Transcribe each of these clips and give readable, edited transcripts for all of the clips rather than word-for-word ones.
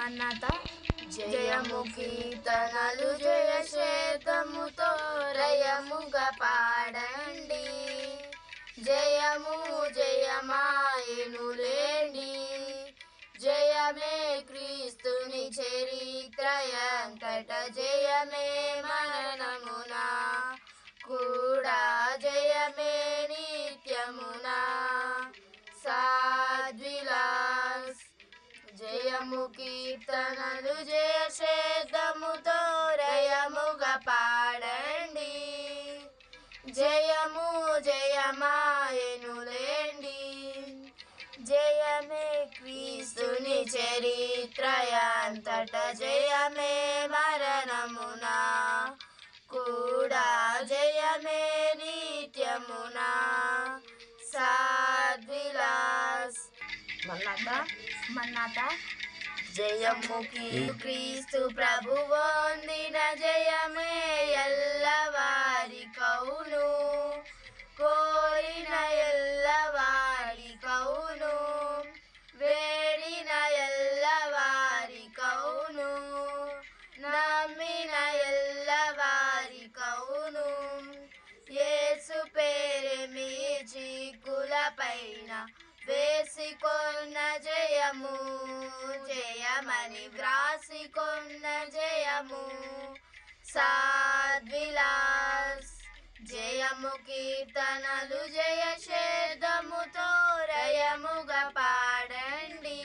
మన్నత జయము కీర్తనలు జయశేతముతో రయముగా పాడండి. జయము జయమాయనులేండి, జయమే క్రీస్తుని చరిత్రయంతట, జయమే మరణమునా కూడా జయమే నిత్యమునా. సాద్విలాస్ జయము కీర్తనలు జయశేతముతో రయముగా పాడండి. జయము జయమాయనులేండి, జయమే క్రీస్తుని చరిత్రయంతట, జయమే మరణమునా కూడా జయమే నిత్యమునా. సాద్విలాస్ మన్నత జయము క్రీస్తు ప్రభు పొందిన జయమే ఎల్లవారి కౌను, కోరిన ఎల్లవారి కౌను, వేడిన ఎల్లవారి కౌను, నమ్మిన ఎల్లవారి కౌను. యేసు పేరు మీ చీకుల పైన వేసికొన్న జయము, జయమని వ్రాసికొన్న జయము. సాద్విలాస్ జయము కీర్తనలు జయశేతముతో రయముగా పాడండి.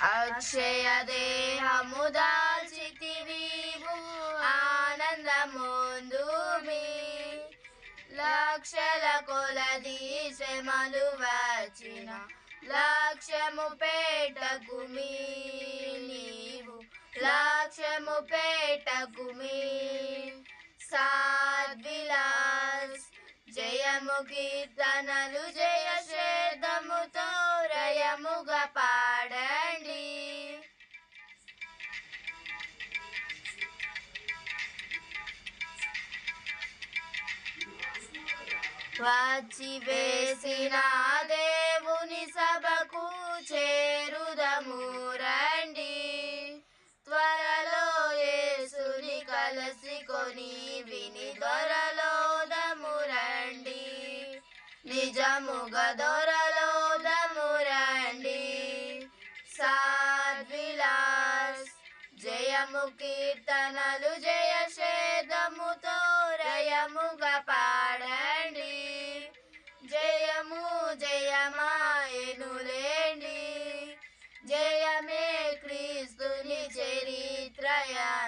అక్షయ దేహము దాల్చితివీవు ఆనందముందుమి, లక్షల కొలది శ్రమలు వచ్చిన లక్ష్యము పెట్టకుమి, నీవు లక్ష్యము పెట్టకుమి. సాద్విలాస్ జయము కీర్తనలు జయశేతముతో రయముగా పాడండి. వచ్చి వేసిన దేవుని సభకు చేరుదము రండి, త్వరలో యేసుని కలసికొని విని దొరలోదము రండి, నిజముగా దొరలోదము రండి. సాద్విలాస్ జయము కీర్తనలు జయశేతముతో రయముగా పాడండి. జయము జయమాయనులేండి, జయమే క్రీస్తుని చరిత్రయంతట,